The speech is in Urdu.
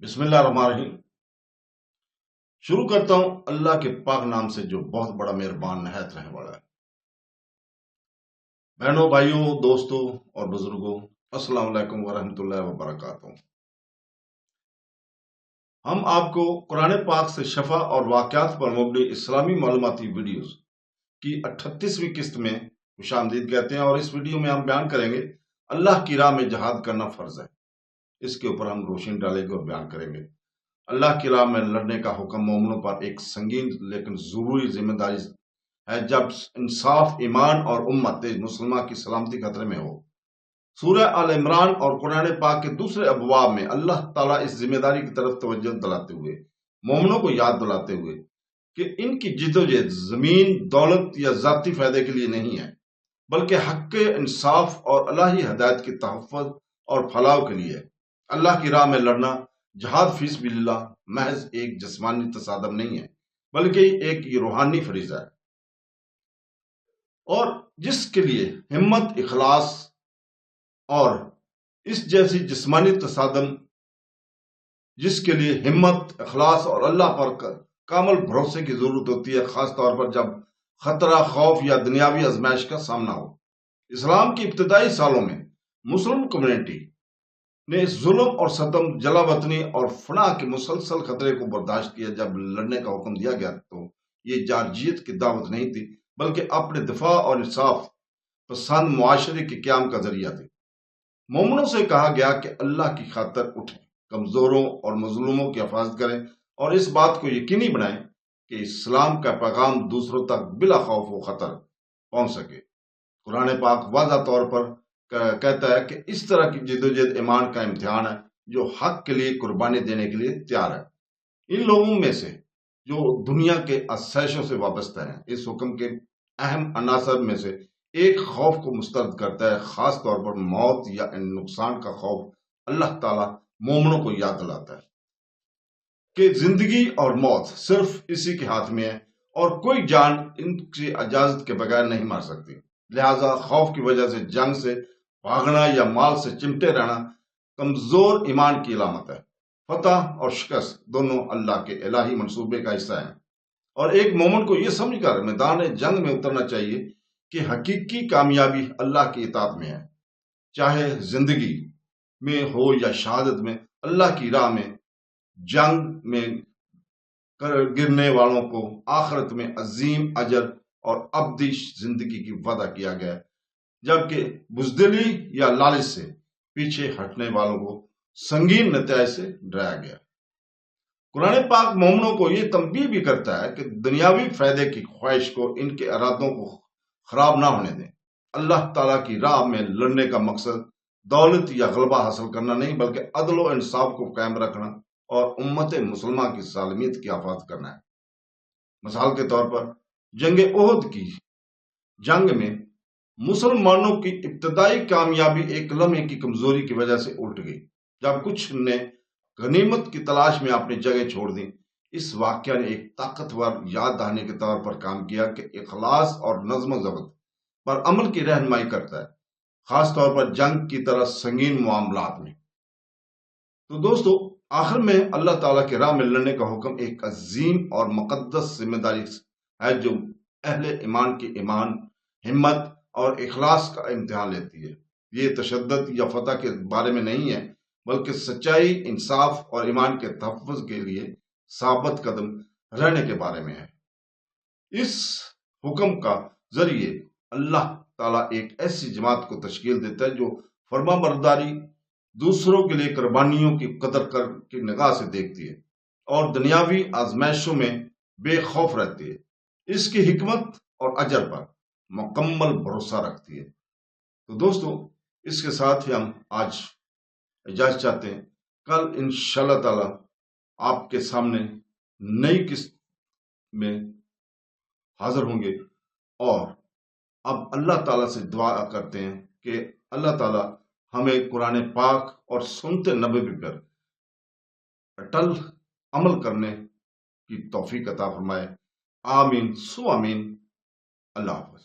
بسم اللہ الرحمن الرحیم۔ شروع کرتا ہوں اللہ کے پاک نام سے جو بہت بڑا مہربان نہایت رہنے والا ہے۔ بہنوں، بھائیوں، دوستوں اور بزرگوں، السلام علیکم ورحمۃ اللہ وبرکاتہ۔ ہم آپ کو قرآن پاک سے شفا اور واقعات پر مبنی اسلامی معلوماتی ویڈیوز کی 38ویں قسط میں خوش آمدید کہتے ہیں، اور اس ویڈیو میں ہم بیان کریں گے اللہ کی راہ میں جہاد کرنا فرض ہے۔ اس کے اوپر ہم روشنی ڈالیں گے اور بیان کریں گے۔ اللہ کی راہ میں لڑنے کا حکم مومنوں پر ایک سنگین لیکن ضروری ذمہ داری ہے جب انصاف، ایمان اور امت مسلمہ کی سلامتی خطرے میں ہو۔ سورہ آل عمران اور قرآن پاک کے دوسرے ابواب میں اللہ تعالیٰ اس ذمہ داری کی طرف توجہ دلاتے ہوئے مومنوں کو یاد دلاتے ہوئے کہ ان کی جدوجہد زمین، دولت یا ذاتی فائدے کے لیے نہیں ہے، بلکہ حق، انصاف اور الہی ہدایت کے تحفظ اور پھیلاؤ کے لیے ہے۔ اللہ کی راہ میں لڑنا، جہاد فی سبیل اللہ، محض ایک جسمانی تصادم نہیں ہے، بلکہ ایک روحانی فریضہ ہے، اور جس کے لیے ہمت، اخلاص اور اس جیسی جسمانی تصادم جس کے لیے ہمت، اخلاص اور اللہ پر کامل بھروسے کی ضرورت ہوتی ہے، خاص طور پر جب خطرہ، خوف یا دنیاوی آزمائش کا سامنا ہو۔ اسلام کی ابتدائی سالوں میں مسلم کمیونٹی نے ظلم اور ستم، جلا وطنی اور فنا کے مسلسل خطرے کو برداشت کیا۔ جب لڑنے کا حکم دیا گیا تو یہ جارجیت کی دعوت نہیں تھی، بلکہ اپنے دفاع اور انصاف پسند معاشرے کے قیام کا ذریعہ تھی۔ مومنوں سے کہا گیا کہ اللہ کی خاطر اٹھیں، کمزوروں اور مظلوموں کی حفاظت کریں، اور اس بات کو یقینی بنائیں کہ اسلام کا پیغام دوسروں تک بلا خوف و خطر پہنچ سکے۔ قرآن پاک واضح طور پر کہتا ہے کہ اس طرح کی جدوجہد ایمان کا امتحان ہے جو حق کے لیے قربانی دینے کے لیے تیار ہے۔ ان لوگوں میں سے جو دنیا کے آسائشوں سے وابستہ ہیں، اس حکم کے اہم عناصر میں سے ایک خوف کو مسترد کرتا ہے، خاص طور پر موت یا نقصان کا خوف۔ اللہ تعالیٰ مومنوں کو یاد دلاتا ہے کہ زندگی اور موت صرف اسی کے ہاتھ میں ہے، اور کوئی جان ان کی اجازت کے بغیر نہیں مار سکتی۔ لہذا خوف کی وجہ سے جنگ سے بھاگنا یا مال سے چمٹے رہنا کمزور ایمان کی علامت ہے۔ فتح اور شکست دونوں اللہ کے الہی منصوبے کا حصہ ہیں، اور ایک مومن کو یہ سمجھ کر میدان جنگ میں اترنا چاہیے کہ حقیقی کامیابی اللہ کی اطاعت میں ہے، چاہے زندگی میں ہو یا شہادت میں۔ اللہ کی راہ میں جنگ میں گرنے والوں کو آخرت میں عظیم اجر اور ابدی زندگی کی وعدہ کیا گیا ہے، جبکہ بزدلی یا لالچ سے پیچھے ہٹنے والوں کو سنگین نتائج سے ڈرایا گیا۔ قرآن پاک مومنوں کو یہ تنبیہ بھی کرتا ہے کہ دنیاوی فائدے کی خواہش کو ان کے ارادوں کو خراب نہ ہونے دیں۔ اللہ تعالیٰ کی راہ میں لڑنے کا مقصد دولت یا غلبہ حاصل کرنا نہیں، بلکہ عدل و انصاف کو قائم رکھنا اور امت مسلمہ کی سالمیت کی حفاظت کرنا ہے۔ مثال کے طور پر جنگ احد کی جنگ میں مسلمانوں کی ابتدائی کامیابی ایک لمحے کی کمزوری کی وجہ سے الٹ گئی، جب کچھ نے غنیمت کی تلاش میں اپنی جگہ چھوڑ دی۔ اس واقعہ نے ایک طاقتور یاد دہانی کے طور پر کام کیا کہ اخلاص اور نظم و ضبط پر عمل کی رہنمائی کرتا ہے، خاص طور پر جنگ کی طرح سنگین معاملات میں۔ تو دوستو، آخر میں اللہ تعالیٰ کے راہ میں لڑنے کا حکم ایک عظیم اور مقدس ذمہ داری ہے جو اہل ایمان کی ایمان، ہمت اور اخلاص کا امتحان لیتی ہے۔ یہ تشدد یا فتح کے بارے میں نہیں ہے، بلکہ سچائی، انصاف اور ایمان کے تحفظ کے لیے ثابت قدم رہنے کے بارے میں ہے۔ اس حکم کا ذریعے اللہ تعالیٰ ایک ایسی جماعت کو تشکیل دیتا ہے جو فرما برداری، دوسروں کے لیے قربانیوں کی قدر کر کی نگاہ سے دیکھتی ہے، اور دنیاوی آزمائشوں میں بے خوف رہتی ہے، اس کی حکمت اور اجر پر مکمل بھروسہ رکھتی ہے۔ تو دوستو، اس کے ساتھ ہی ہم آج اجازت چاہتے ہیں۔ کل انشاءاللہ تعالی آپ کے سامنے نئی قسط میں حاضر ہوں گے، اور اب اللہ تعالیٰ سے دعا کرتے ہیں کہ اللہ تعالیٰ ہمیں قرآن پاک اور سنت نبوی پر اٹل عمل کرنے کی توفیق عطا فرمائے۔ آمین سو آمین۔ اللہ حافظ۔